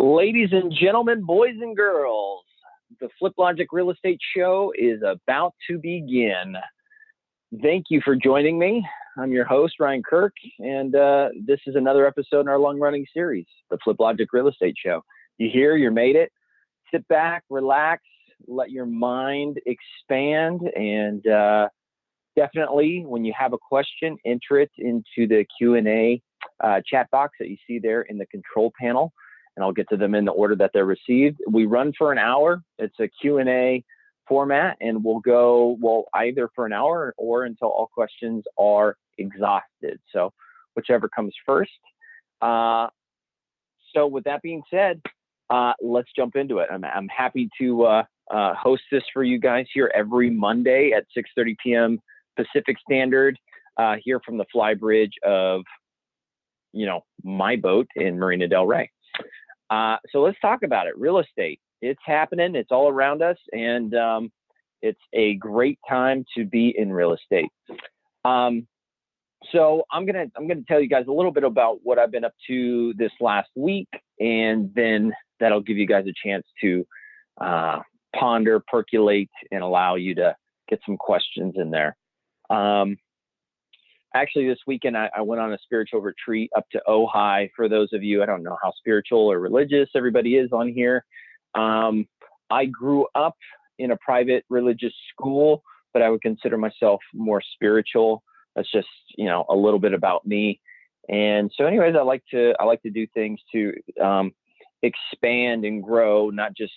Ladies and gentlemen, boys and girls, the Fliplogic Real Estate Show is about to begin. Thank you for joining me. I'm your host, Ryan Kirk, and this is another episode in our long-running series, the Fliplogic Real Estate Show. You here, you made it. Sit back, relax, let your mind expand, and definitely, when you have a question, enter it into the Q&A chat box that you see there in the control panel, and I'll get to them in the order that they're received. We run for an hour. It's a Q&A format, and we'll go, either for an hour or until all questions are exhausted. So whichever comes first. So with that being said, let's jump into it. I'm happy to host this for you guys here every Monday at 6:30 p.m. Pacific Standard, here from the fly bridge of, my boat in Marina del Rey. So let's talk about it. Real estate. It's happening. It's all around us, and it's a great time to be in real estate. So I'm gonna tell you guys a little bit about what I've been up to this last week, and then that'll give you guys a chance to ponder, percolate, and allow you to get some questions in there. Actually, this weekend, I went on a spiritual retreat up to Ojai. For those of you, I don't know how spiritual or religious everybody is on here. I grew up in a private religious school, but I would consider myself more spiritual. That's just, a little bit about me. And so anyways, I like to do things to expand and grow, not just,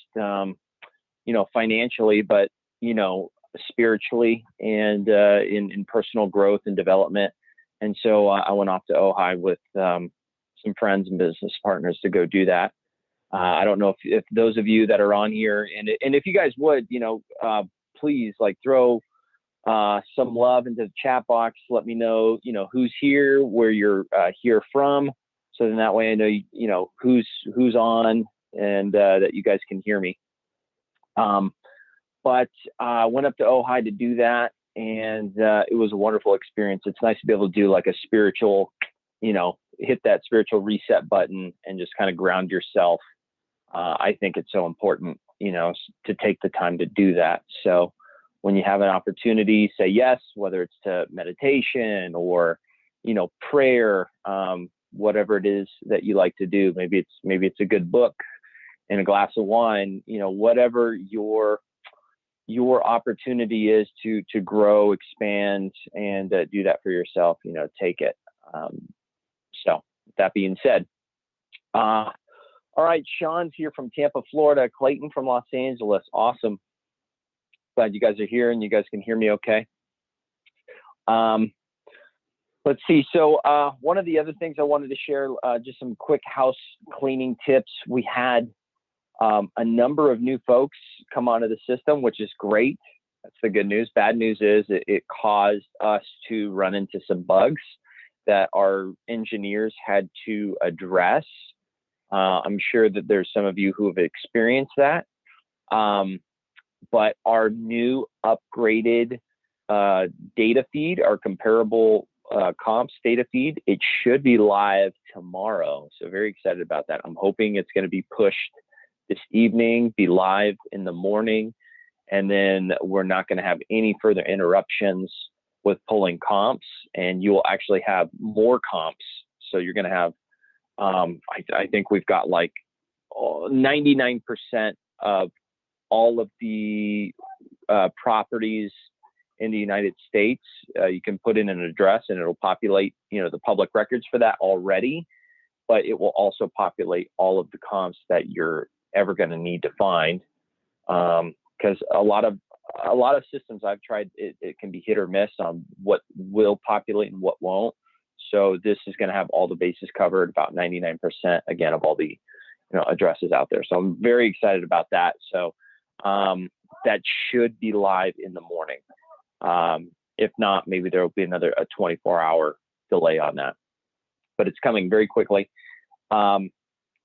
financially, but, spiritually and in personal growth and development. And so I went off to Ojai with some friends and business partners to go do that. I don't know if those of you that are on here, and if you guys would, please throw some love into the chat box. Let me know, who's here, where you're here from. So then that way I know, who's on, and that you guys can hear me. But I went up to Ojai to do that, and it was a wonderful experience. It's nice to be able to do a spiritual, hit that spiritual reset button and just kind of ground yourself. I think it's so important, to take the time to do that. So when you have an opportunity, say yes, whether it's to meditation or, prayer, whatever it is that you like to do. Maybe it's a good book and a glass of wine, whatever your opportunity is to grow, expand, and do that for yourself, take it. So that being said, all right, Sean's here from Tampa, Florida, Clayton from Los Angeles. Awesome. Glad you guys are here and you guys can hear me okay. Let's see. So one of the other things I wanted to share, just some quick house cleaning tips. We had a number of new folks come onto the system, which is great. That's the good news. Bad news is it caused us to run into some bugs that our engineers had to address. I'm sure that there's some of you who have experienced that. But our new upgraded data feed, our comparable comps data feed, it should be live tomorrow. So very excited about that. I'm hoping it's going to be pushed this evening, be live in the morning, and then we're not going to have any further interruptions with pulling comps, and you will actually have more comps. So you're going to have, I think we've got 99% of all of the properties in the United States. You can put in an address and it'll populate, the public records for that already, but it will also populate all of the comps that you're ever going to need to find, because a lot of systems I've tried, it can be hit or miss on what will populate and what won't. So this is going to have all the bases covered, about 99% again of all the addresses out there. So I'm very excited about that. So that should be live in the morning. If not, maybe there will be a 24-hour delay on that, but it's coming very quickly.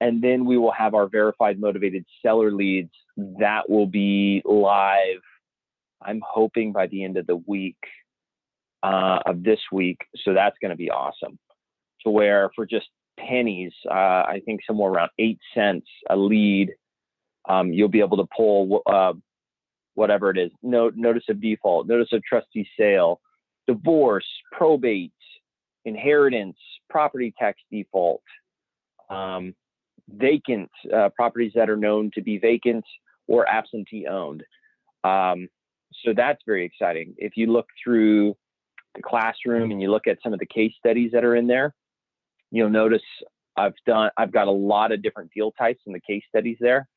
And then we will have our verified motivated seller leads that will be live, I'm hoping by the end of the week, of this week. So that's going to be awesome, to where for just pennies, I think somewhere around 8 cents a lead. You'll be able to pull whatever it is, notice of default, notice of trustee sale, divorce, probate, inheritance, property tax default, vacant, properties that are known to be vacant or absentee owned. So that's very exciting. If you look through the classroom and you look at some of the case studies that are in there, you'll notice I've got a lot of different deal types in the case studies there,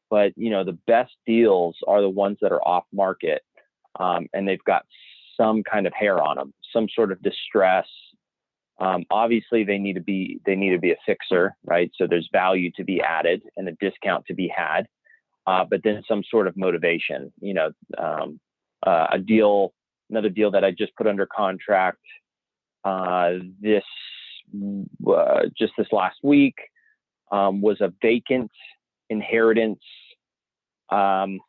but the best deals are the ones that are off market, and they've got some kind of hair on them, some sort of distress. Obviously they need to be a fixer, right? So there's value to be added and a discount to be had, but then some sort of motivation, another deal that I just put under contract, just this last week, was a vacant inheritance, and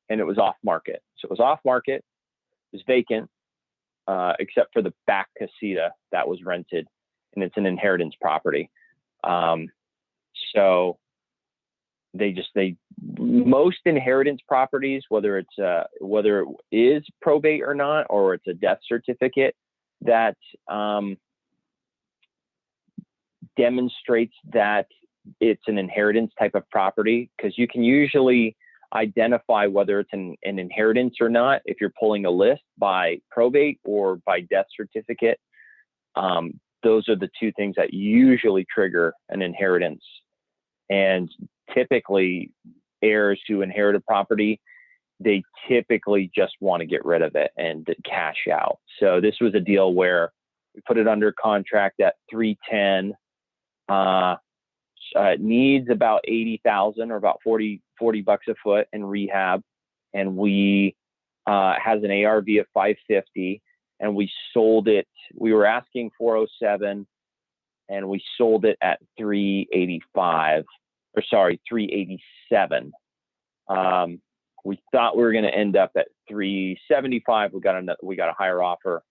it was off market. So it was off market, it was vacant, except for the back casita that was rented, and it's an inheritance property. So most inheritance properties, whether it is probate or not, or it's a death certificate that demonstrates that it's an inheritance type of property, because you can usually identify whether it's an inheritance or not if you're pulling a list by probate or by death certificate. Those are the two things that usually trigger an inheritance. And typically heirs who inherit a property, they typically just want to get rid of it and cash out. So this was a deal where we put it under contract at 310. It needs about 80,000 or about 40 bucks a foot in rehab. And we has an ARV of 550, and we sold it. We were asking 407, and we sold it at 387. We thought we were going to end up at 375. We got a higher offer.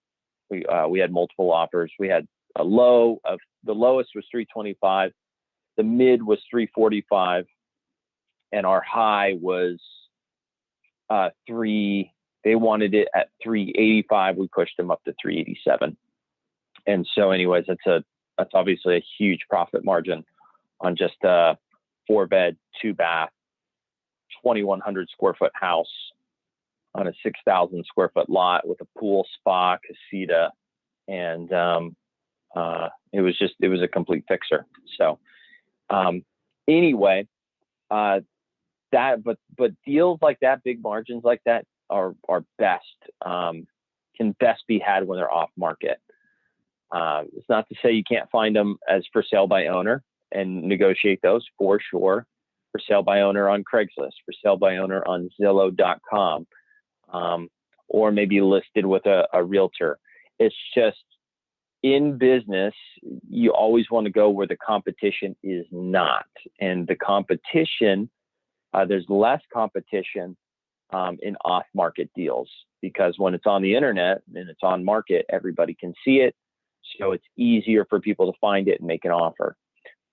We had multiple offers. We had the lowest was 325. The mid was 345, and our high was they wanted it at 385. We pushed them up to 387. And so anyways, that's obviously a huge profit margin on just a 4-bed, 2-bath, 2,100 square foot house on a 6,000 square foot lot with a pool, spa, casita, and it was a complete fixer. So anyway, but deals like that, big margins like that are best, can best be had when they're off market. It's not to say you can't find them as for sale by owner and negotiate those, for sure. For sale by owner on Craigslist, for sale by owner on Zillow.com, or maybe listed with a realtor. It's just, in business, you always want to go where the competition is not. And the competition, there's less competition in off-market deals, because when it's on the internet and it's on market, everybody can see it. So it's easier for people to find it and make an offer.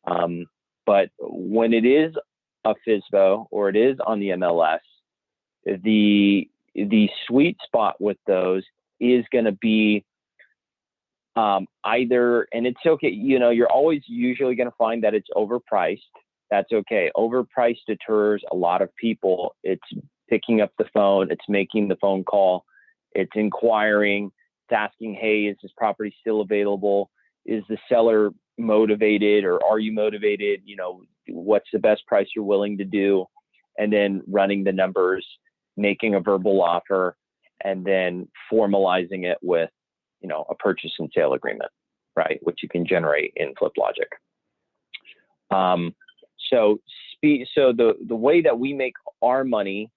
But when it is a FSBO or it is on the MLS, the sweet spot with those is going to be either, and it's okay, you're always usually going to find that it's overpriced. That's okay. Overpriced deters a lot of people. It's picking up the phone, it's making the phone call, it's inquiring, it's asking, hey, is this property still available? Is the seller motivated, or are you motivated? What's the best price you're willing to do? And then running the numbers, making a verbal offer, and then formalizing it with a purchase and sale agreement, right? Which you can generate in Fliplogic. So the way that we make our money,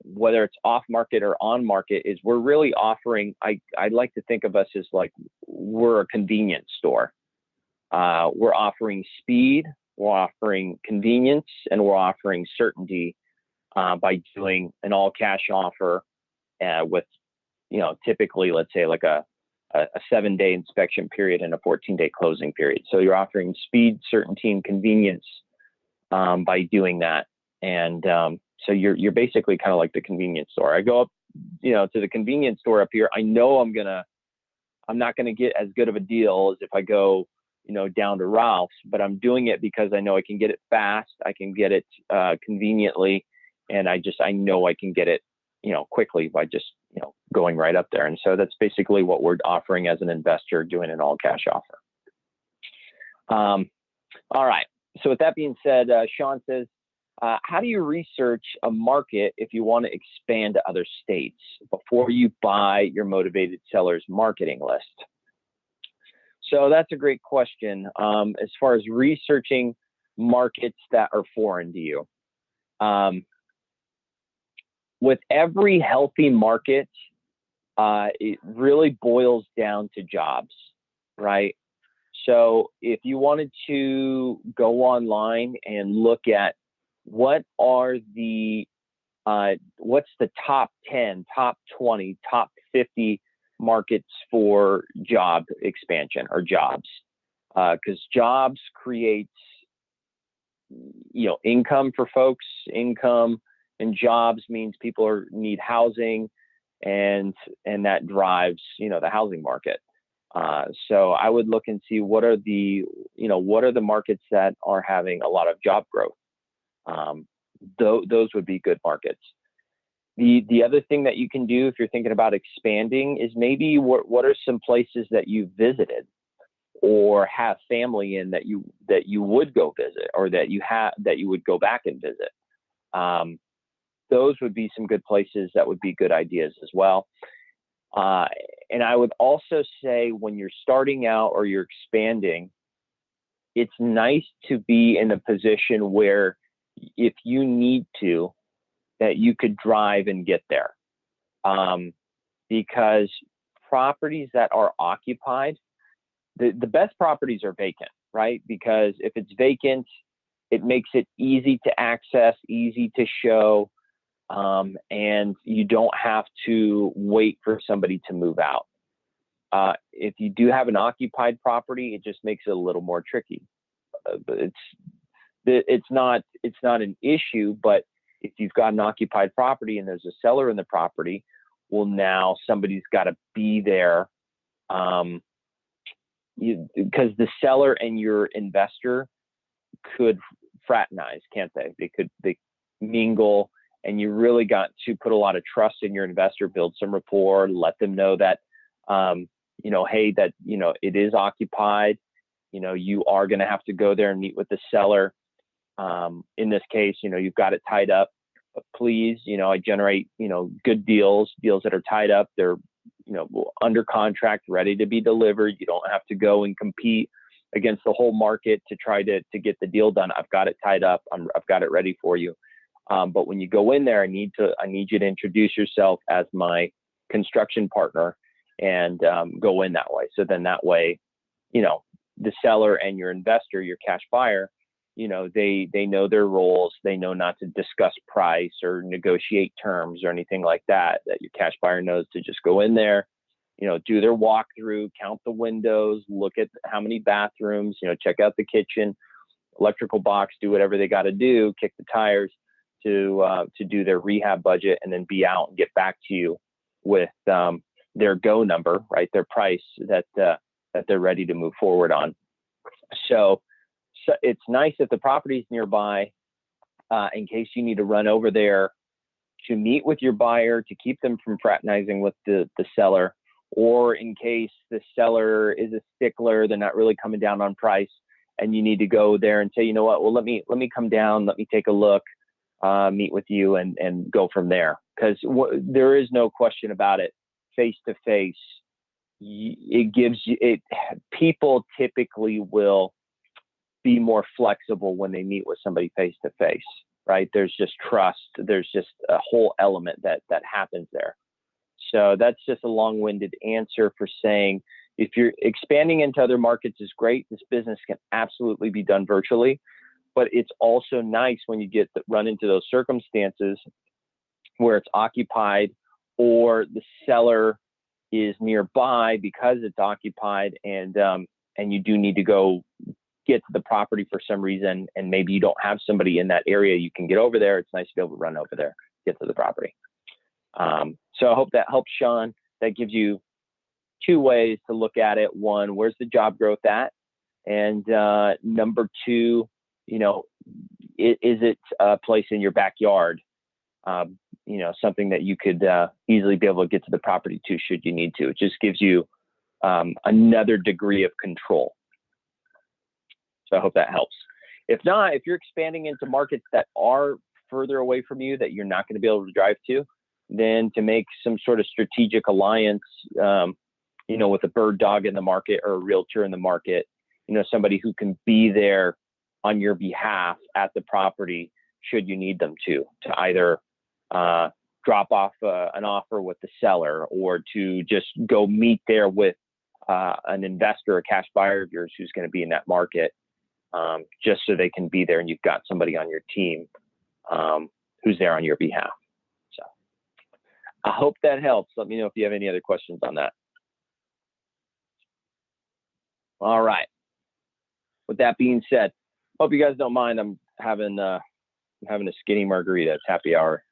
whether it's off market or on market, is we're really offering, I like to think of us as like we're a convenience store. We're offering speed, we're offering convenience, and we're offering certainty by doing an all cash offer with typically, let's say like a a 7-day inspection period and a 14-day closing period. So you're offering speed, certainty, and convenience by doing that. And so you're basically kind of like the convenience store. I go up, to the convenience store up here. I know I'm not gonna get as good of a deal as if I go, down to Ralph's, but I'm doing it because I know I can get it fast. I can get it conveniently, and I know I can get it, quickly by just, going right up there. And so that's basically what we're offering as an investor, doing an all cash offer. All right. So with that being said, Sean says, how do you research a market if you want to expand to other states before you buy your motivated sellers marketing list? So that's a great question. As far as researching markets that are foreign to you, with every healthy market, it really boils down to jobs, right? So if you wanted to go online and look at what's the top 10, top 20, top 50 markets for job expansion or jobs, because jobs creates, income for folks. Income and jobs means people need housing, and that drives, the housing market. So I would look and see what are the markets that are having a lot of job growth. Those would be good markets. The other thing that you can do if you're thinking about expanding is maybe what are some places that you visited or have family in that you would go visit, or that you would go back and visit. Those would be some good places that would be good ideas as well. And I would also say when you're starting out or you're expanding, it's nice to be in a position where if you need to, that you could drive and get there. Because properties that are occupied, the best properties are vacant, right? Because if it's vacant, it makes it easy to access, easy to show, and you don't have to wait for somebody to move out. If you do have an occupied property, it just makes it a little more tricky. It's not an issue, but if you've got an occupied property and there's a seller in the property, well, now somebody's got to be there, because the seller and your investor could fraternize, can't they? They mingle, and you really got to put a lot of trust in your investor, build some rapport, let them know that, hey, that, it is occupied. You are going to have to go there and meet with the seller. In this case, you've got it tied up, but please, I generate, good deals that are tied up. They're, under contract, ready to be delivered. You don't have to go and compete against the whole market to try to get the deal done. I've got it tied up. I've got it ready for you. But when you go in there, I need you to introduce yourself as my construction partner and go in that way. So then that way, the seller and your investor, your cash buyer, they know their roles. They know not to discuss price or negotiate terms or anything like that. That your cash buyer knows to just go in there, do their walkthrough, count the windows, look at how many bathrooms, check out the kitchen, electrical box, do whatever they got to do, kick the tires to do their rehab budget, and then be out and get back to you with their go number, right? Their price that they're ready to move forward on. So it's nice if the property's nearby, in case you need to run over there to meet with your buyer, to keep them from fraternizing with the seller, or in case the seller is a stickler, they're not really coming down on price, and you need to go there and say, you know what, well, let me come down, let me take a look, meet with you, and go from there. Because there is no question about it, face to face, it gives you it. People typically will be more flexible when they meet with somebody face to face, right? There's just trust. There's just a whole element that happens there. So that's just a long-winded answer for saying, if you're expanding into other markets is great. This business can absolutely be done virtually, but it's also nice when you run into those circumstances where it's occupied or the seller is nearby because it's occupied, and you do need to go get to the property for some reason, and maybe you don't have somebody in that area you can get over there, it's nice to be able to run over there, get to the property. So I hope that helps, Sean. That gives you two ways to look at it. One, where's the job growth at? And number two, you know, is it a place in your backyard? You know, something that you could easily be able to get to the property to should you need to. It just gives you another degree of control. So I hope that helps. If not, if you're expanding into markets that are further away from you that you're not going to be able to drive to, then to make some sort of strategic alliance, you know, with a bird dog in the market or a realtor in the market, you know, somebody who can be there on your behalf at the property should you need them to either drop off an offer with the seller, or to just go meet there with an investor, a cash buyer of yours who's going to be in that market, just so they can be there and you've got somebody on your team who's there on your behalf. So I hope that helps. Let me know if you have any other questions on that. All right. With that being said, hope you guys don't mind. I'm having a skinny margarita. It's happy hour.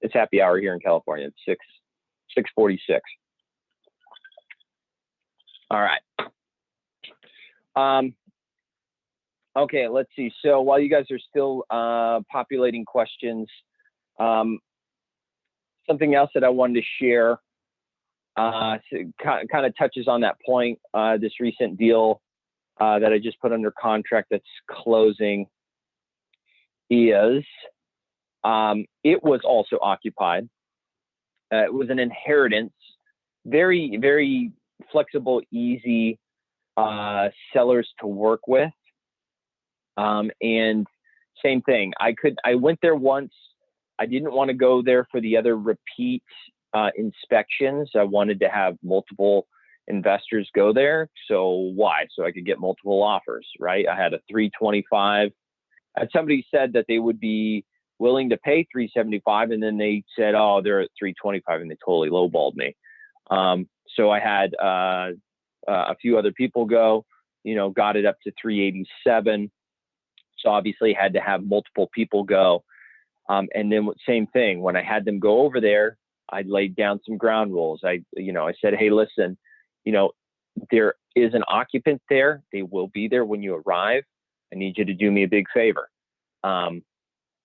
It's happy hour here in California. It's 6:46. All right. Okay, let's see. So while you guys are still populating questions, something else that I wanted to share kind of touches on that point. This recent deal that I just put under contract that's closing is, it was also occupied. It was an inheritance, very, very flexible, easy sellers to work with. And same thing, I went there once. I didn't want to go there for the other repeat inspections. I wanted to have multiple investors go there. So why? So I could get multiple offers, right? I had a 325. Somebody said that they would be willing to pay 375, and then they said, oh, they're at 325, and they totally lowballed me. So I had a few other people go, you know, got it up to 387. So obviously had to have multiple people go. And then same thing, when I had them go over there, I laid down some ground rules. I said, hey, listen, you know, there is an occupant there. They will be there when you arrive. I need you to do me a big favor.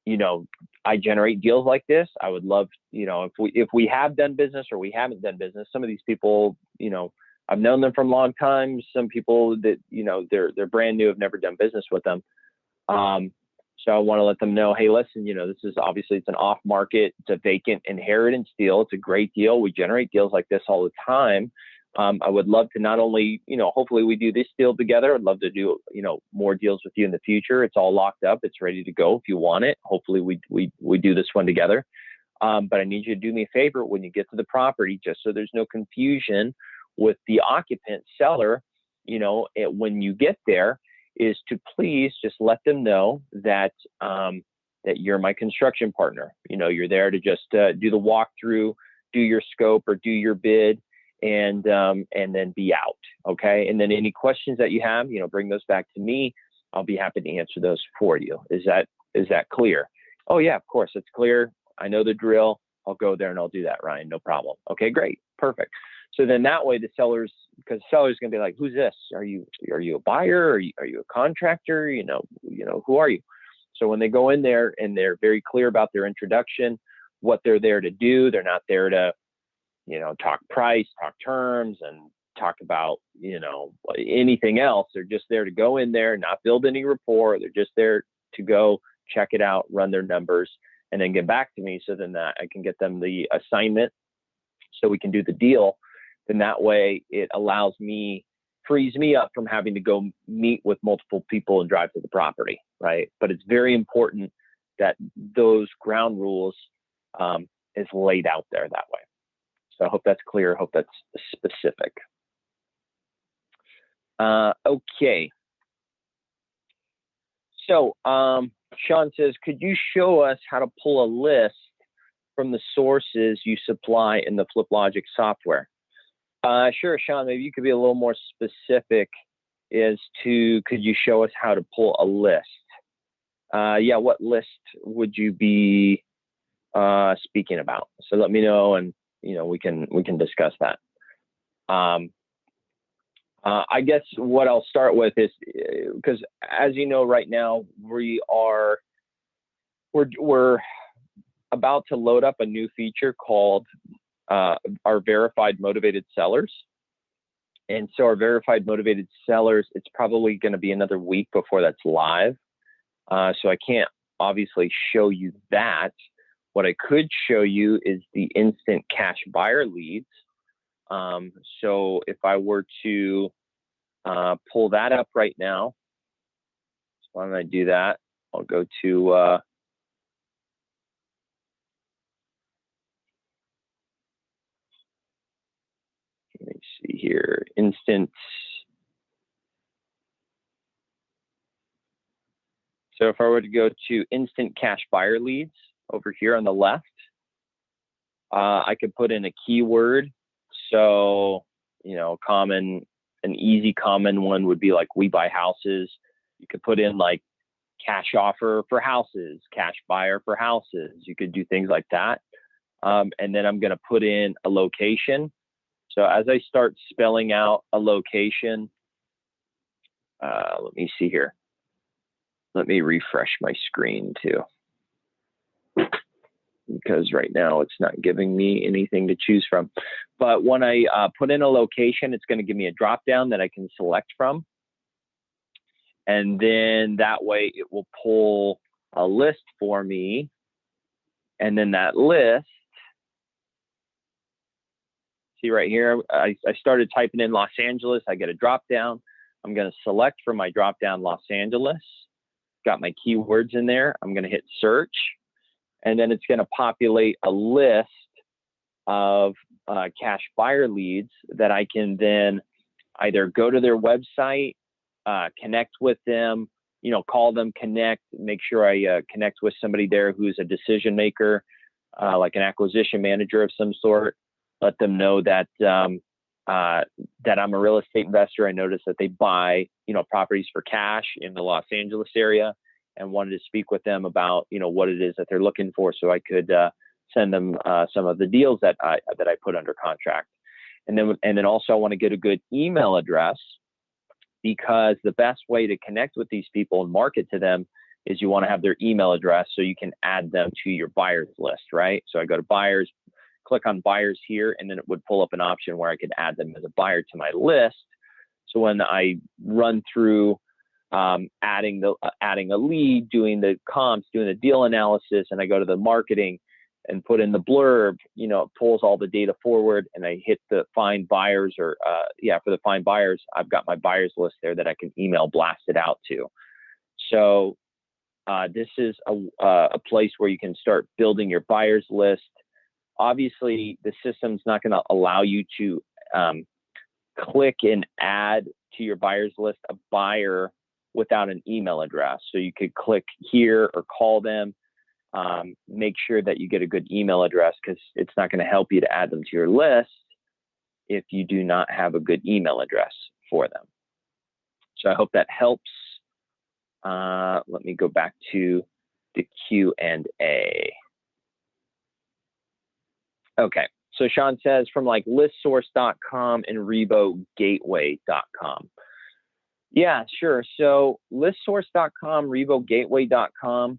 You know, I generate deals like this. I would love, you know, if we have done business or we haven't done business, some of these people, you know, I've known them from a long time. Some people that, you know, they're brand new, have never done business with them. So I want to let them know, hey, listen, you know, this is obviously, it's an off market, it's a vacant inheritance deal. It's a great deal. We generate deals like this all the time. I would love to not only, you know, hopefully we do this deal together. I'd love to do, you know, more deals with you in the future. It's all locked up. It's ready to go if you want it. Hopefully we do this one together. But I need you to do me a favor when you get to the property, just so there's no confusion with the occupant seller, you know, when you get there, is to please just let them know that that you're my construction partner. You know, you're there to just do the walkthrough, do your scope or do your bid, and then be out. Okay. And then any questions that you have, you know, bring those back to me. I'll be happy to answer those for you. Is that clear? Oh yeah, of course it's clear. I know the drill. I'll go there and I'll do that, Ryan. No problem. Okay, great. Perfect. So then that way the sellers, because the seller's going to be like, who's this? Are you a buyer? Are you a contractor? You know, who are you? So when they go in there and they're very clear about their introduction, what they're there to do, they're not there to, you know, talk price, talk terms, and talk about, you know, anything else. They're just there to go in there, not build any rapport. They're just there to go check it out, run their numbers, and then get back to me. So then that I can get them the assignment so we can do the deal. Then that way it allows me, frees me up from having to go meet with multiple people and drive to the property, right? But it's very important that those ground rules is laid out there that way. So I hope that's clear. I hope that's specific. Okay. So Sean says, could you show us how to pull a list from the sources you supply in the Fliplogic software? Sure, Sean, maybe you could be a little more specific as to, could you show us how to pull a list? Yeah, what list would you be speaking about? So let me know, and we can discuss that. I guess what I'll start with is, because as you know, right now we're about to load up a new feature called our verified motivated sellers. And so our verified motivated sellers, it's probably going to be another week before that's live. So I can't obviously show you that. What I could show you is the instant cash buyer leads. So if I were to pull that up right now, so why don't I do that? I'll go to let me see here, instant. So if I were to go to instant cash buyer leads over here on the left, I could put in a keyword. So, an easy common one would be like, we buy houses. You could put in like cash offer for houses, cash buyer for houses. You could do things like that. And then I'm going to put in a location. So as I start spelling out a location, let me see here. Let me refresh my screen too, because right now it's not giving me anything to choose from. But when I put in a location, it's going to give me a drop down that I can select from. And then that way it will pull a list for me. And then that list, see right here, I started typing in Los Angeles. I get a drop down. I'm going to select from my drop down Los Angeles. Got my keywords in there. I'm going to hit search. And then it's going to populate a list of cash buyer leads that I can then either go to their website, connect with them, call them, connect, make sure I connect with somebody there who's a decision maker, like an acquisition manager of some sort. Let them know that that I'm a real estate investor. I noticed that they buy, properties for cash in the Los Angeles area, and wanted to speak with them about, what it is that they're looking for, so I could send them some of the deals that I put under contract. And then also I want to get a good email address, because the best way to connect with these people and market to them is you want to have their email address so you can add them to your buyers list, right? So I go to buyers, click on buyers here, and then it would pull up an option where I could add them as a buyer to my list. So when I run through adding a lead, doing the comps, doing the deal analysis, and I go to the marketing and put in the blurb, it pulls all the data forward, and I hit the find buyers, or for the find buyers, I've got my buyers list there that I can email blast it out to. So this is a place where you can start building your buyers list. Obviously, the system's not going to allow you to click and add to your buyers list a buyer without an email address. So you could click here or call them. Make sure that you get a good email address, because it's not going to help you to add them to your list if you do not have a good email address for them. So I hope that helps. Let me go back to the Q&A. Okay, so Sean says from like listsource.com and revogateway.com. Yeah, sure. So listsource.com, revogateway.com,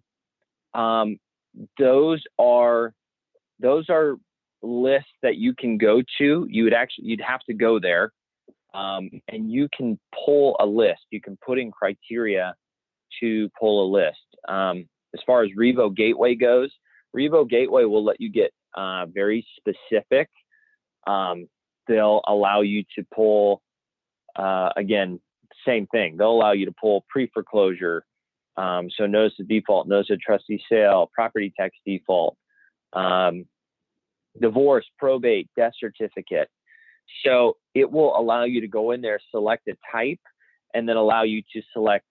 those are lists that you can go to. You'd have to go there, and you can pull a list. You can put in criteria to pull a list. As far as Revo Gateway goes, Revo Gateway will let you get very specific. They'll allow you to pull, again, same thing. They'll allow you to pull pre-foreclosure. So notice of default, notice of trustee sale, property tax default, divorce, probate, death certificate. So it will allow you to go in there, select a type, and then allow you to select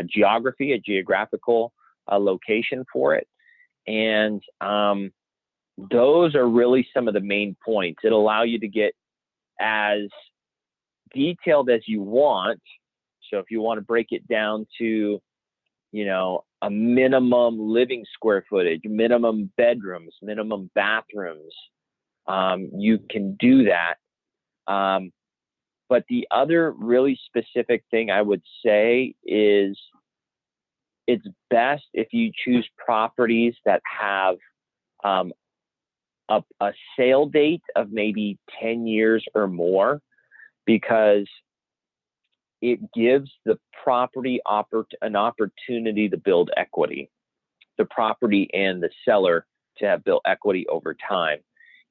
geography, a geographical location for it. And those are really some of the main points. It'll allow you to get as detailed as you want. So if you want to break it down to, you know, a minimum living square footage, minimum bedrooms, minimum bathrooms, you can do that. But the other really specific thing I would say is it's best if you choose properties that have a sale date of maybe 10 years or more, because it gives the property an opportunity to build equity, the property and the seller to have built equity over time.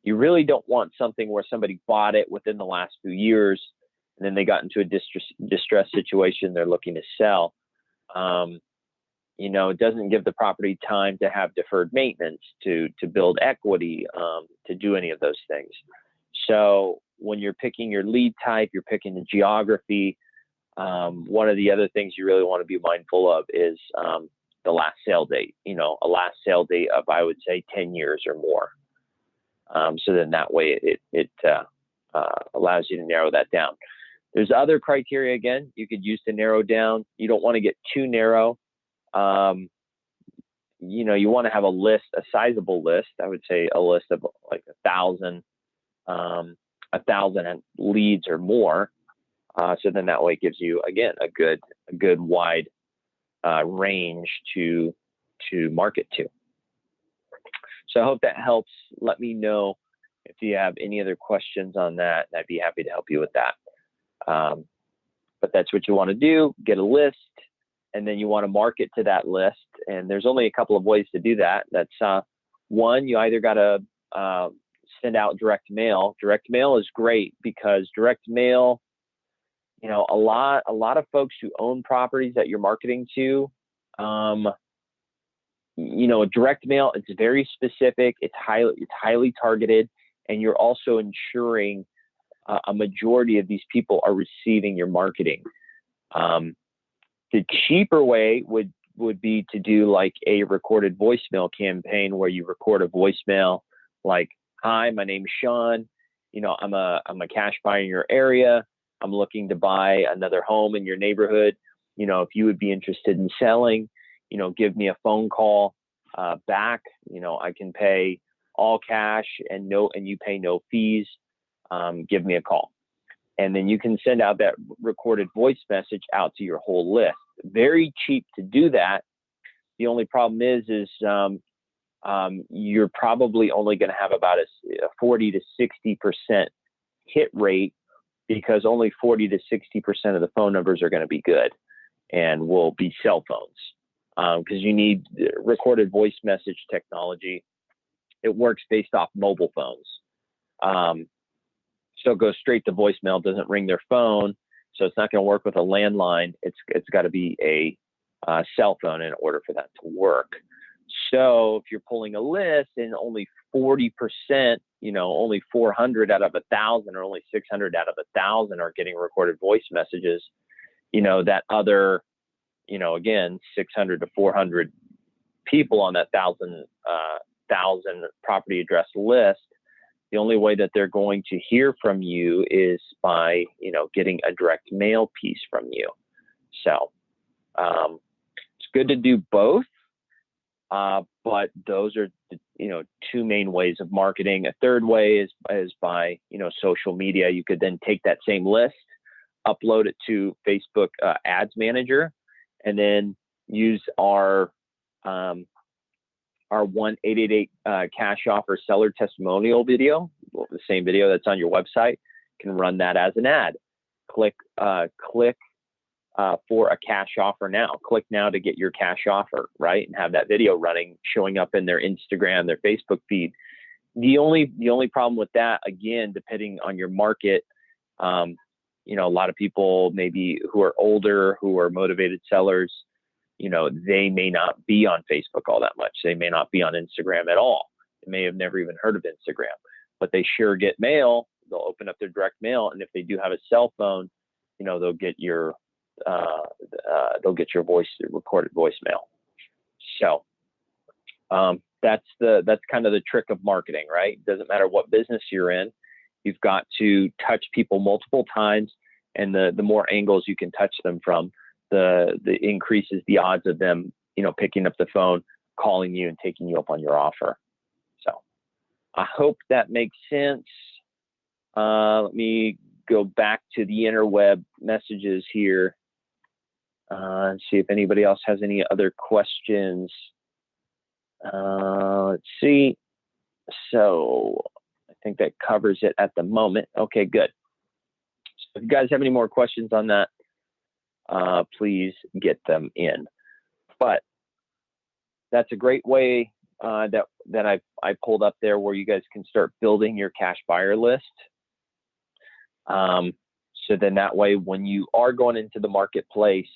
You really don't want something where somebody bought it within the last few years and then they got into a distress situation they're looking to sell. You know, it doesn't give the property time to have deferred maintenance, to build equity, to do any of those things. So when you're picking your lead type, you're picking the geography. One of the other things you really want to be mindful of is the last sale date, you know, a last sale date of, I would say, 10 years or more. So then that way it allows you to narrow that down. There's other criteria, again, you could use to narrow down. You don't want to get too narrow. You know, you want to have a list, a sizable list. I would say a list of like 1,000 leads or more. So then that way it gives you, again, a good wide range to market to. So I hope that helps. Let me know if you have any other questions on that, and I'd be happy to help you with that. But that's what you want to do, get a list, and then you want to market to that list. And there's only a couple of ways to do that. That's one, you either got to send out direct mail. Direct mail is great because direct mail, you know, a lot of folks who own properties that you're marketing to, you know, direct mail, it's very specific, it's highly targeted, and you're also ensuring a majority of these people are receiving your marketing. The cheaper way would be to do like a recorded voicemail campaign where you record a voicemail like, "Hi, my name's Sean. You know, I'm a cash buyer in your area. I'm looking to buy another home in your neighborhood. You know, if you would be interested in selling, you know, give me a phone call back. You know, I can pay all cash and you pay no fees. Give me a call." And then you can send out that recorded voice message out to your whole list. Very cheap to do that. The only problem is you're probably only going to have about a 40 to 60% hit rate, because only 40 to 60% of the phone numbers are going to be good and will be cell phones, because you need recorded voice message technology. It works based off mobile phones. So it goes straight to voicemail, doesn't ring their phone. So it's not going to work with a landline. It's got to be a cell phone in order for that to work. So if you're pulling a list and only 40%, you know, only 400 out of 1,000 or only 600 out of 1,000 are getting recorded voice messages, you know, that other, you know, again, 600 to 400 people on that 1,000 property address list, the only way that they're going to hear from you is by, you know, getting a direct mail piece from you. So it's good to do both, but those are, you know, two main ways of marketing. A third way is by, you know, social media. You could then take that same list, upload it to Facebook Ads Manager, and then use our 1-888 cash offer seller testimonial video, the same video that's on your website. You can run that as an ad. Click for a cash offer now. Click now to get your cash offer, right? And have that video running, showing up in their Instagram, their Facebook feed. The only problem with that, again, depending on your market, you know, a lot of people maybe who are older, who are motivated sellers, you know, they may not be on Facebook all that much. They may not be on Instagram at all. They may have never even heard of Instagram, but they sure get mail. They'll open up their direct mail, and if they do have a cell phone, you know, they'll get your recorded voicemail. So that's kind of the trick of marketing, right? It doesn't matter what business you're in. You've got to touch people multiple times, and the more angles you can touch them from, the increases the odds of them, picking up the phone, calling you, and taking you up on your offer. So I hope that makes sense. Let me go back to the interweb messages here and see if anybody else has any other questions. Let's see. So I think that covers it at the moment. Okay, good. So if you guys have any more questions on that, please get them in. But that's a great way that I pulled up there, where you guys can start building your cash buyer list. So then that way, when you are going into the marketplace,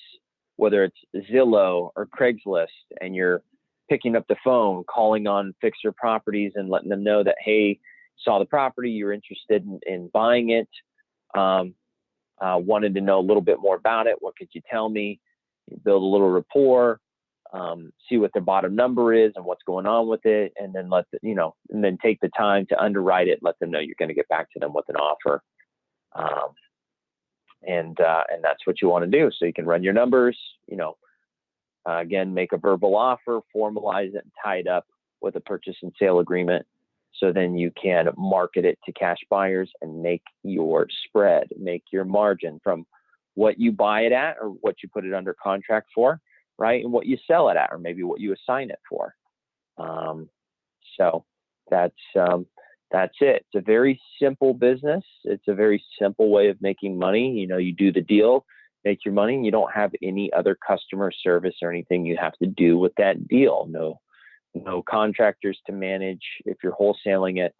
whether it's Zillow or Craigslist, and you're picking up the phone, calling on fixer properties and letting them know that, hey, saw the property, you're interested in buying it, wanted to know a little bit more about it. What could you tell me? You build a little rapport, see what the bottom number is and what's going on with it, and then and then take the time to underwrite it. Let them know you're going to get back to them with an offer, and that's what you want to do. So you can run your numbers, again, make a verbal offer, formalize it, and tie it up with a purchase and sale agreement. So then you can market it to cash buyers and make your spread, make your margin from what you buy it at, or what you put it under contract for, right? And what you sell it at, or maybe what you assign it for. So that's it. It's a very simple business. It's a very simple way of making money. You do the deal, make your money, and you don't have any other customer service or anything you have to do with that deal. No contractors to manage if you're wholesaling it.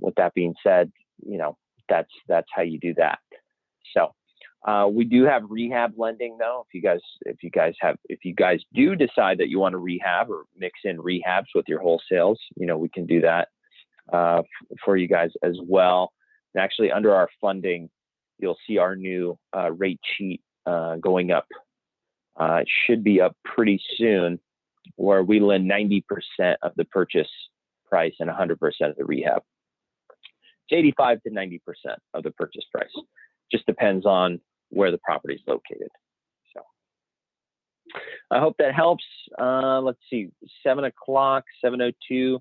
With that being said, that's how you do that. So we do have rehab lending, though. If you guys do decide that you want to rehab or mix in rehabs with your wholesales, we can do that for you guys as well. And actually, under our funding, you'll see our new rate sheet going up. It should be up pretty soon, where we lend 90% of the purchase price and 100% of the rehab. It's 85 to 90% of the purchase price. Just depends on where the property is located. So I hope that helps. Let's see, 7 o'clock, 7:02. I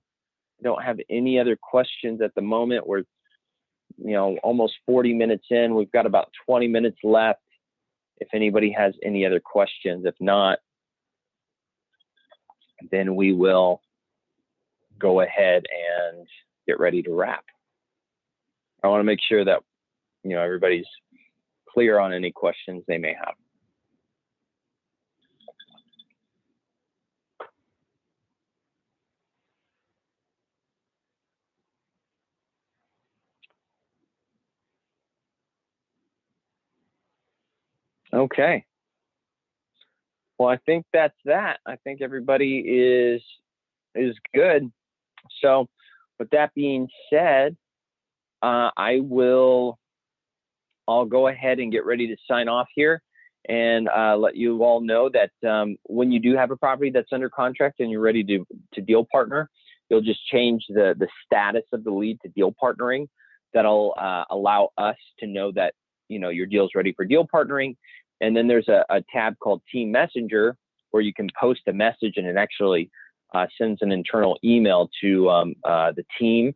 don't have any other questions at the moment. We're almost 40 minutes in. We've got about 20 minutes left. If anybody has any other questions, if not, then we will go ahead and get ready to wrap. I want to make sure that everybody's clear on any questions they may have. Okay. Well, I think that's that. I think everybody is good. So with that being said, I'll go ahead and get ready to sign off here, and let you all know that when you do have a property that's under contract and you're ready to deal partner, you'll just change the status of the lead to deal partnering. That'll allow us to know that your deal's ready for deal partnering. And then there's a tab called Team Messenger, where you can post a message, and it actually sends an internal email to the team.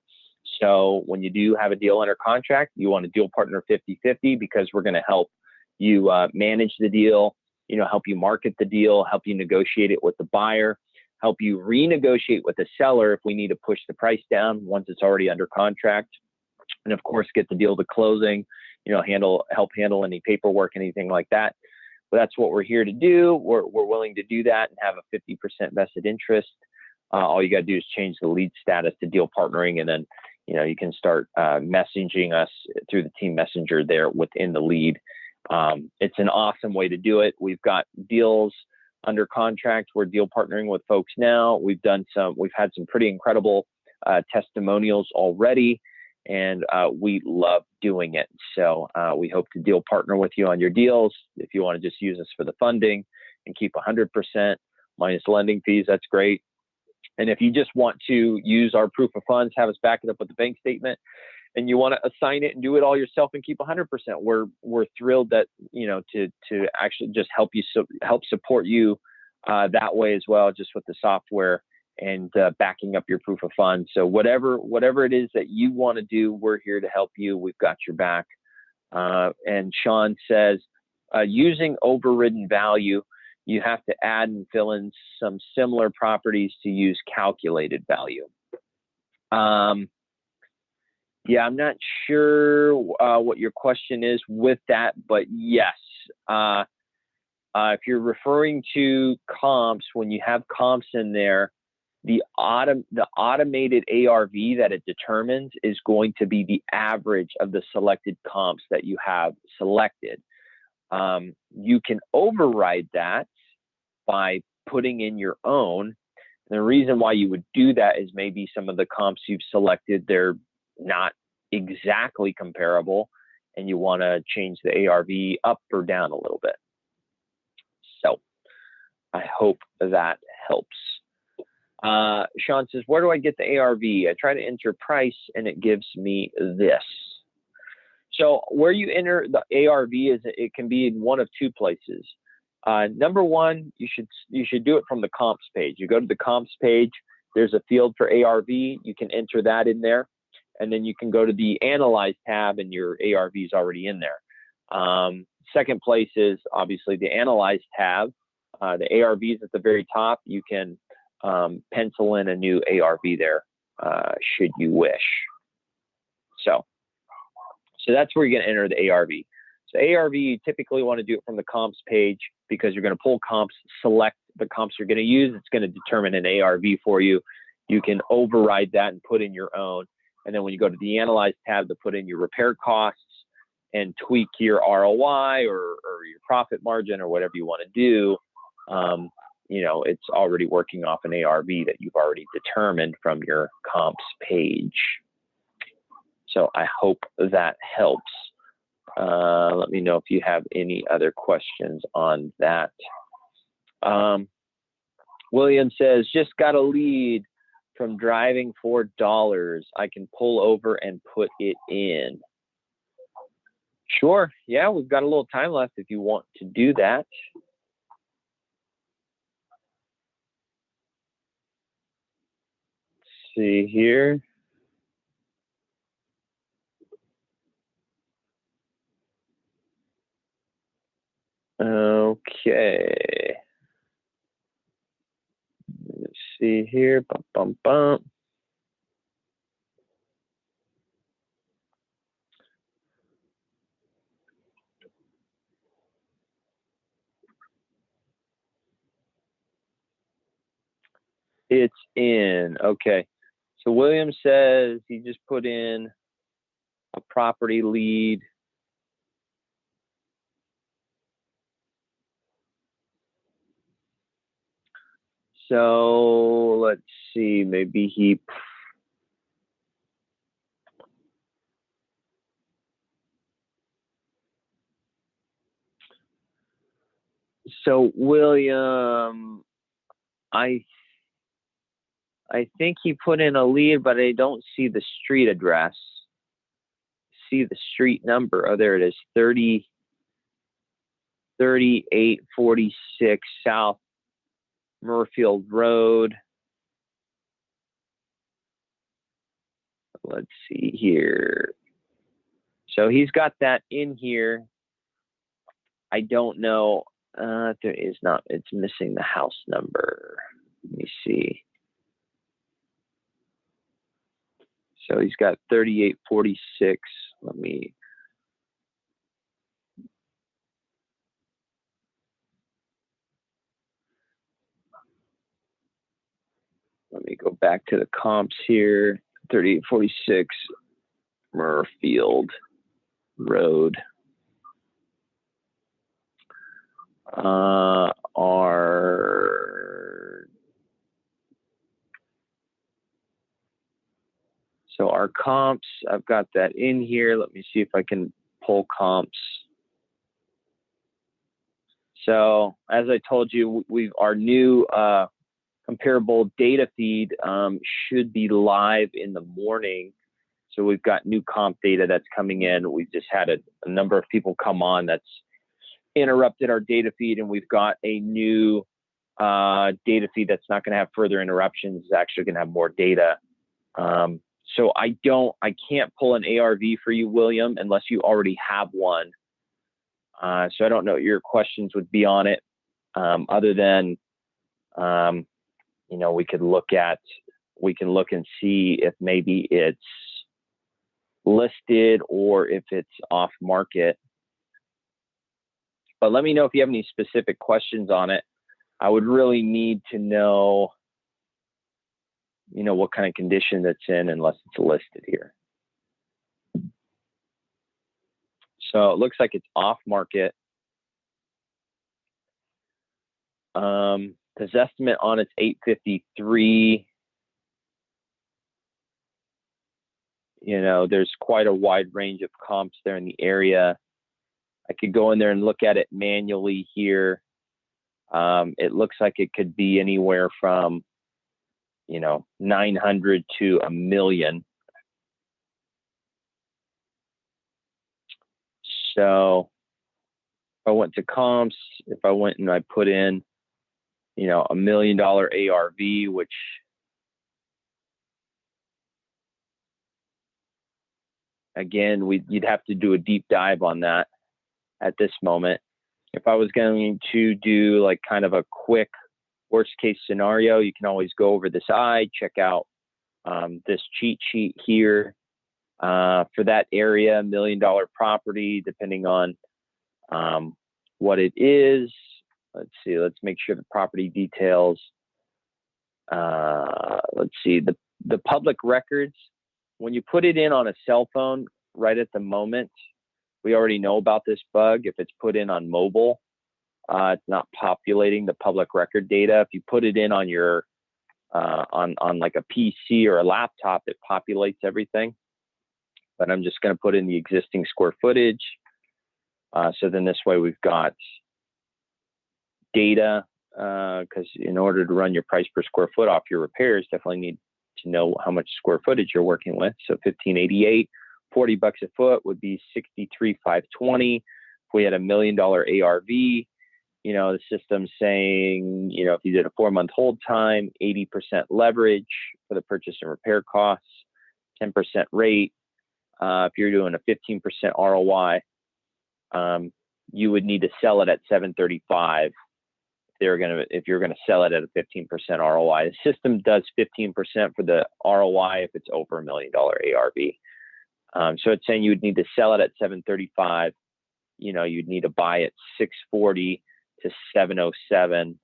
So when you do have a deal under contract, you want to deal partner 50-50, because we're going to help you manage the deal, help you market the deal, help you negotiate it with the buyer, help you renegotiate with the seller if we need to push the price down once it's already under contract. And of course, get the deal to closing, help handle any paperwork, anything like that. But that's what we're here to do. We're willing to do that and have a 50% vested interest. All you got to do is change the lead status to deal partnering, and then you can start messaging us through the Team Messenger there within the lead. It's an awesome way to do it. We've got deals under contract. We're deal partnering with folks now. We've had some pretty incredible testimonials already, and we love doing it. So we hope to deal partner with you on your deals. If you want to just use us for the funding and keep 100%, minus lending fees. That's great. And if you just want to use our proof of funds, have us back it up with the bank statement, and you want to assign it and do it all yourself and keep 100%, we're thrilled that, you know, to actually just help support you that way as well, just with the software and backing up your proof of funds. So whatever it is that you want to do, we're here to help you. We've got your back. And Sean says, using overridden value, you have to add and fill in some similar properties to use calculated value. Yeah, I'm not sure what your question is with that, but yes. If you're referring to comps, when you have comps in there, the automated ARV that it determines is going to be the average of the selected comps that you have selected. You can override that by putting in your own. And the reason why you would do that is maybe some of the comps you've selected, they're not exactly comparable, and you want to change the ARV up or down a little bit. So I hope that helps. Sean says, where do I get the ARV? I try to enter price and it gives me this. So where you enter the ARV is, it can be in one of two places. Number one, you should do it from the comps page. You go to the comps page, there's a field for ARV. You can enter that in there, and then you can go to the Analyze tab and your ARV is already in there. Second place is obviously the Analyze tab. The ARV is at the very top. You can pencil in a new ARV there, should you wish. So that's where you're going to enter the ARV. So ARV, you typically want to do it from the comps page because you're going to pull comps, select the comps you're going to use. It's going to determine an ARV for you. You can override that and put in your own. And then when you go to the Analyze tab to put in your repair costs and tweak your ROI or your profit margin or whatever you want to do, you know, it's already working off an ARV that you've already determined from your comps page. So I hope that helps. Let me know if you have any other questions on that. William says, just got a lead from driving $4. I can pull over and put it in. Sure. Yeah, we've got a little time left if you want to do that. Let's see here. Okay. Let's see here. Bum, bum, bum. It's in. Okay. So William says he just put in a property lead. So let's see, maybe he. So William, I think he put in a lead, but I don't see the street address. See the street number. Oh, there it is. 3846 South Murfield Road. Let's see here. So he's got that in here. I don't know. There is not. It's missing the house number. Let me see. So he's got 3846. Let me go back to the comps here. 3846 Murfield Road. So our comps, I've got that in here. Let me see if I can pull comps. So as I told you, our new comparable data feed should be live in the morning. So we've got new comp data that's coming in. We've just had a number of people come on that's interrupted our data feed, and we've got a new data feed that's not going to have further interruptions. It's actually going to have more data. So I can't pull an ARV for you, William, unless you already have one. So I don't know what your questions would be on it, other than, you know, we can look and see if maybe it's listed or if it's off market. But let me know if you have any specific questions on it. I would really need to know, you know, what kind of condition that's in, unless it's listed here. So it looks like it's off market. His estimate on it's 853. You know, there's quite a wide range of comps there in the area. I could go in there and look at it manually here. It looks like it could be anywhere from, you know, 900 to 1 million. So if I went to comps, if I went and I put in, you know, $1 million ARV, which again, you'd have to do a deep dive on that at this moment. If I was going to do like kind of a quick worst case scenario, you can always go over the side, check out this cheat sheet here for that area, $1 million property, depending on what it is. Let's see, let's make sure the property details. Let's see, the public records, when you put it in on a cell phone right at the moment, we already know about this bug. If it's put in on mobile, it's not populating the public record data. If you put it in on your on like a PC or a laptop, it populates everything. But I'm just going to put in the existing square footage. So then this way we've got data, because in order to run your price per square foot off your repairs, definitely need to know how much square footage you're working with. So 1588, $40 a foot would be 63,520. If we had $1 million ARV, you know, the system's saying, you know, if you did a 4-month hold time, 80% leverage for the purchase and repair costs, 10% rate. If you're doing a 15% ROI, you would need to sell it at 735. If you're gonna sell it at a 15% ROI. The system does 15% for the ROI if it's over $1 million ARV. So it's saying you would need to sell it at 735. You know, you'd need to buy it 640 to 707.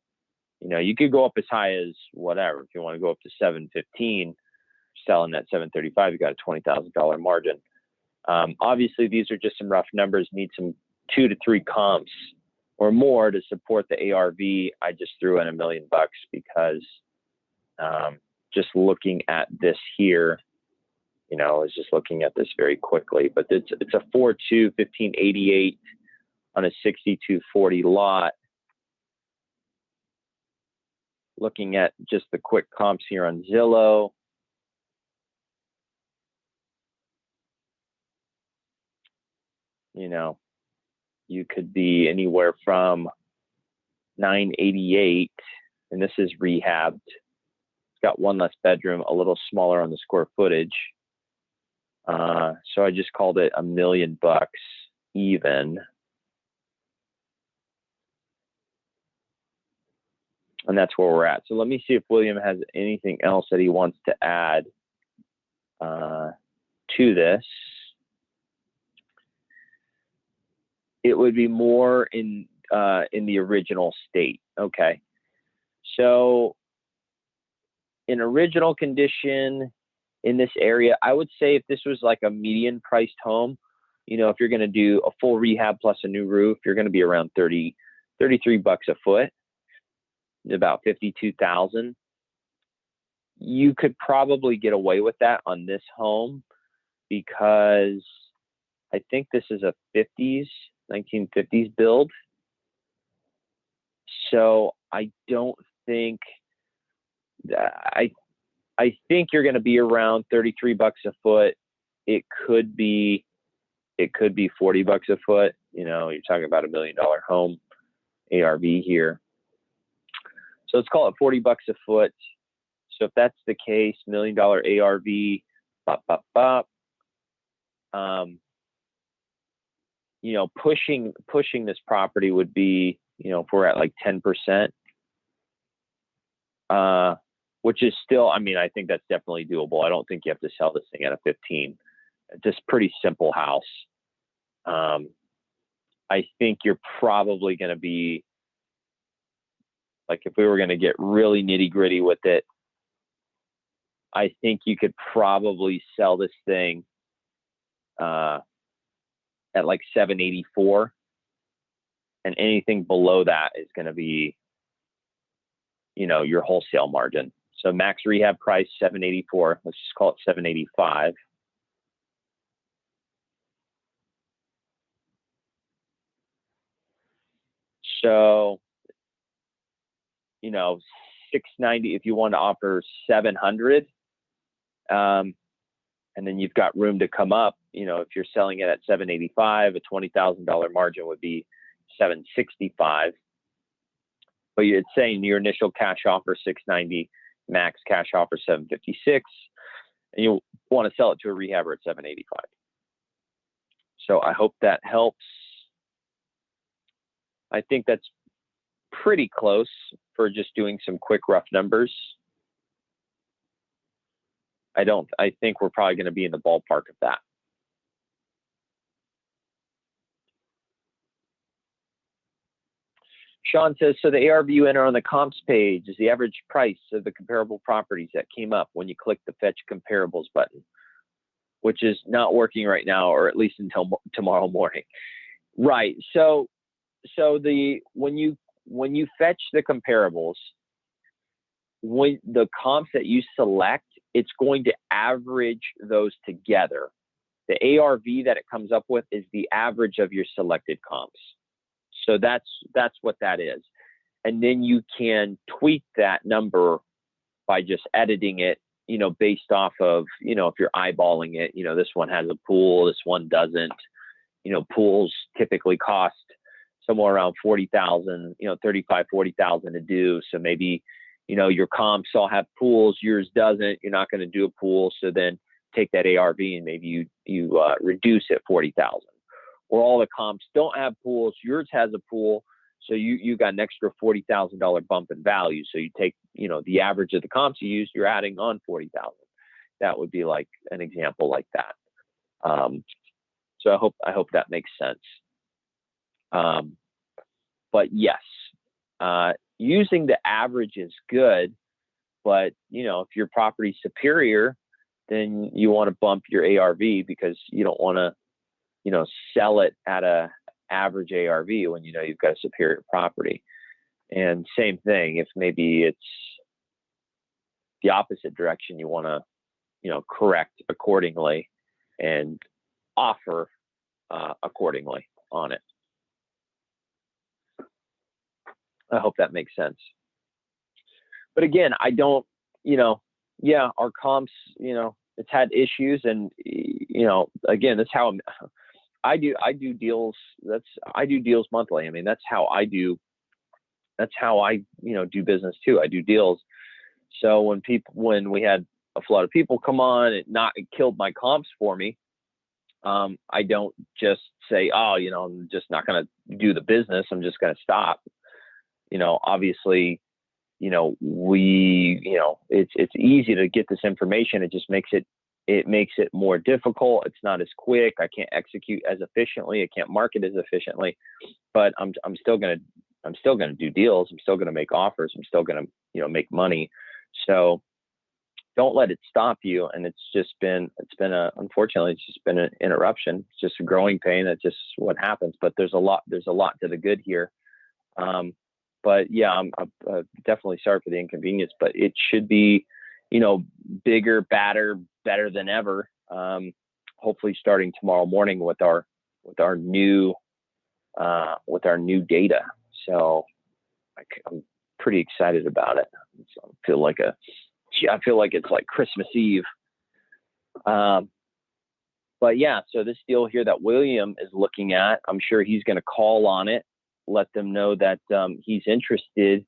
You know, you could go up as high as whatever. If you want to go up to 715, selling at 735, you got a $20,000 margin. Obviously, these are just some rough numbers. Need some 2 to 3 comps or more to support the ARV. I just threw in $1 million because just looking at this here, you know, I was just looking at this very quickly. But it's a 4.2 1588 on a 6240 lot. Looking at just the quick comps here on Zillow. You know, you could be anywhere from 988, and this is rehabbed. It's got 1 less bedroom, a little smaller on the square footage. So I just called it $1 million even. And that's where we're at. So let me see if William has anything else that he wants to add to this. It would be more in the original state. Okay. So in original condition in this area, I would say if this was like a median priced home, you know, if you're going to do a full rehab plus a new roof, you're going to be around $33 a foot, about 52,000. You could probably get away with that on this home because I think this is a 1950s build. So I don't think I think you're going to be around 33 bucks a foot. It could be 40 bucks a foot. You know, you're talking about $1 million home ARV here. So let's call it 40 bucks a foot. So if that's the case, $1 million ARV, you know, pushing this property would be, you know, if we're at like 10%, which is still, I mean, I think that's definitely doable. I don't think you have to sell this thing at a 15. It's just pretty simple house. I think you're probably going to be, like, if we were going to get really nitty gritty with it, I think you could probably sell this thing at like 784, and anything below that is going to be, you know, your wholesale margin. So max rehab price 784. Let's just call it 785. So, you know, 690 if you want to offer 700, and then you've got room to come up. You know, if you're selling it at 785, a $20,000 margin would be 765. But it's saying your initial cash offer 690, max cash offer 756, and you want to sell it to a rehabber at 785. So I hope that helps. I think that's pretty close for just doing some quick rough numbers. I think we're probably going to be in the ballpark of that. Sean says, so the ARV you enter on the comps page is the average price of the comparable properties that came up when you click the fetch comparables button, which is not working right now, or at least until tomorrow morning. Right. So when you fetch the comparables, when the comps that you select, it's going to average those together. The ARV that it comes up with is the average of your selected comps. So that's what that is. And then you can tweak that number by just editing it, you know, based off of, you know, if you're eyeballing it, you know, this one has a pool, this one doesn't. You know, pools typically cost somewhere around 40,000, you know, 35, 40,000 to do. So maybe, you know, your comps all have pools, yours doesn't. You're not going to do a pool. So then take that ARV and maybe you reduce it 40,000. Or all the comps don't have pools, yours has a pool, so you got an extra $40,000 bump in value. So you take, you know, the average of the comps you use, you're adding on 40,000. That would be like an example like that. So I hope that makes sense. But yes, using the average is good, but you know, if your property's superior, then you want to bump your ARV because you don't want to, you know, sell it at a average ARV when you know you've got a superior property. And same thing, if maybe it's the opposite direction, you want to, you know, correct accordingly and offer accordingly on it. I hope that makes sense. But again, I don't, you know, yeah, our comps, you know, it's had issues, and you know, again, that's how I do deals. I do deals monthly. I mean, that's how I, you know, do business too. I do deals. So when we had a flood of people come on, it killed my comps for me. I don't just say, oh, you know, I'm just not going to do the business. I'm just going to stop. You know, obviously, you know, you know, it's easy to get this information. It just makes it more difficult. It's not as quick. I can't execute as efficiently. I can't market as efficiently, but I'm still going to do deals. I'm still going to make offers. I'm still going to, you know, make money. So don't let it stop you. And unfortunately, it's just been an interruption. It's just a growing pain. That's just what happens, but there's a lot to the good here. But yeah, I'm definitely sorry for the inconvenience, but it should be, you know, bigger, better than ever. Hopefully starting tomorrow morning with our new data. So I'm pretty excited about it. So I feel like it's like Christmas Eve. But yeah, so this deal here that William is looking at, I'm sure he's going to call on it, let them know that he's interested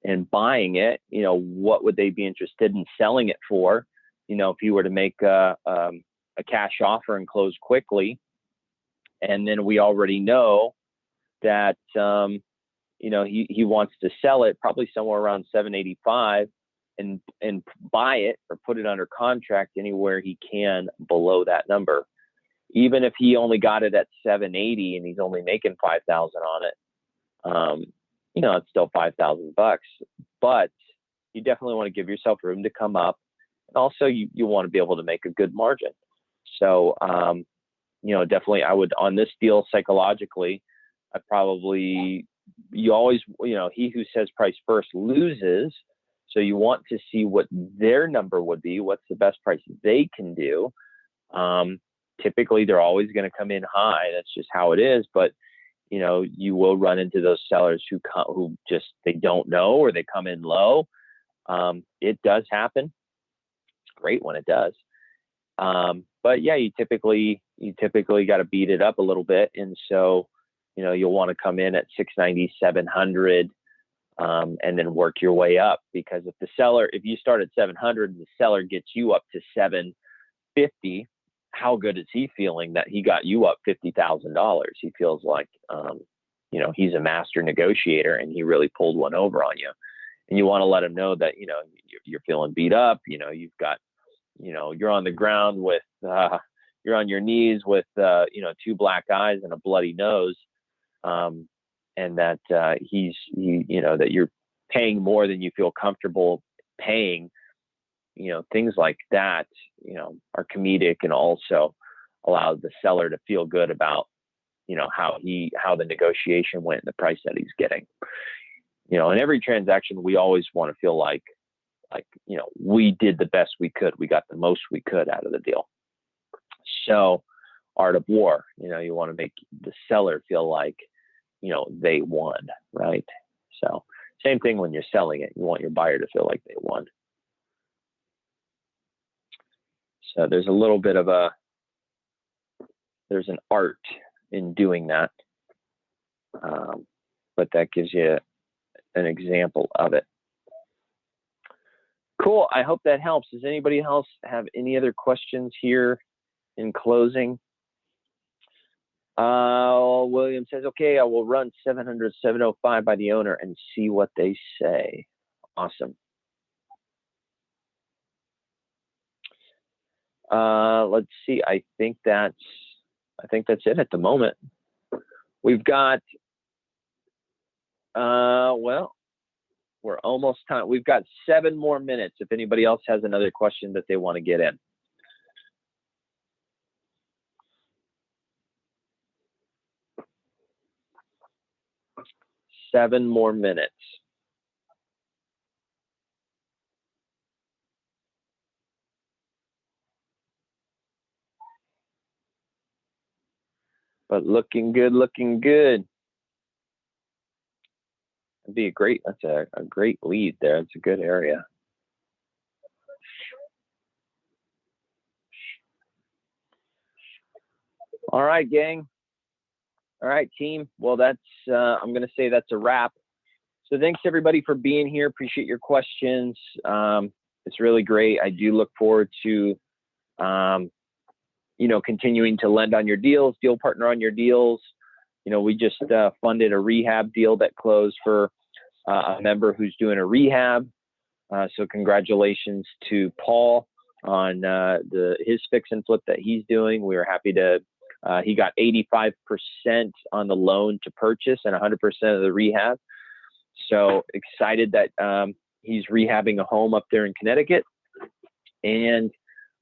in buying it. You know, what would they be interested in selling it for? You know, if he were to make a cash offer and close quickly. And then we already know that, you know, he wants to sell it probably somewhere around 785 and buy it or put it under contract anywhere he can below that number. Even if he only got it at 780 and he's only making 5,000 on it, you know, it's still $5,000, but you definitely want to give yourself room to come up. And also you want to be able to make a good margin. So, you know, definitely I would, on this deal psychologically, you always, you know, he who says price first loses. So you want to see what their number would be. What's the best price they can do? Typically they're always going to come in high. That's just how it is. But, you know, you will run into those sellers who just, they don't know, or they come in low. It does happen. It's great when it does. But yeah, you typically got to beat it up a little bit. And so, you know, you'll want to come in at 690, 700, and then work your way up, because if you start at 700 and the seller gets you up to 750, how good is he feeling that he got you up $50,000? He feels like, you know, he's a master negotiator and he really pulled one over on you. And you want to let him know that, you know, you're feeling beat up. You know, you've got, you know, you're on the ground with, you're on your knees with, you know, 2 black eyes and a bloody nose. And that, you know, that you're paying more than you feel comfortable paying. You know, things like that, you know, are comedic and also allow the seller to feel good about, you know, how the negotiation went and the price that he's getting. You know, in every transaction, we always want to feel like, you know, we did the best we could. We got the most we could out of the deal. So, art of war, you know, you want to make the seller feel like, you know, they won, right? So, same thing when you're selling it. You want your buyer to feel like they won. So there's a little bit of there's an art in doing that. But that gives you an example of it. Cool. I hope that helps. Does anybody else have any other questions here in closing? William says, okay, I will run 700, 705 by the owner and see what they say. Awesome. Let's see. I think that's it at the moment. We've got, well, we're almost time. We've got 7 more minutes. If anybody else has another question that they want to get in. Seven more minutes. But looking good, looking good. That'd be that's a great lead there. It's a good area. All right, gang. All right, team. Well, that's, I'm going to say that's a wrap. So thanks everybody for being here. Appreciate your questions. It's really great. I do look forward to, you know, continuing to lend on your deals, deal partner on your deals. You know, we just funded a rehab deal that closed for a member who's doing a rehab. So congratulations to Paul on his fix and flip that he's doing. We were happy to, he got 85% on the loan to purchase and 100% of the rehab. So excited that he's rehabbing a home up there in Connecticut. And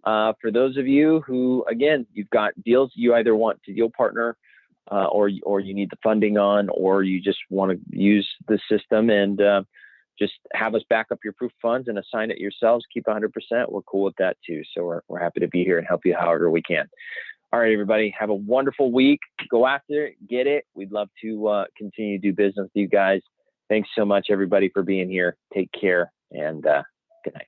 for those of you who, again, you've got deals you either want to deal partner or you need the funding on, or you just want to use the system and just have us back up your proof of funds and assign it yourselves, keep 100%. We're cool with that too. So we're happy to be here and help you however we can. All right, everybody, have a wonderful week. Go after it, get it. We'd love to continue to do business with you guys. Thanks so much, everybody, for being here. Take care, and good night.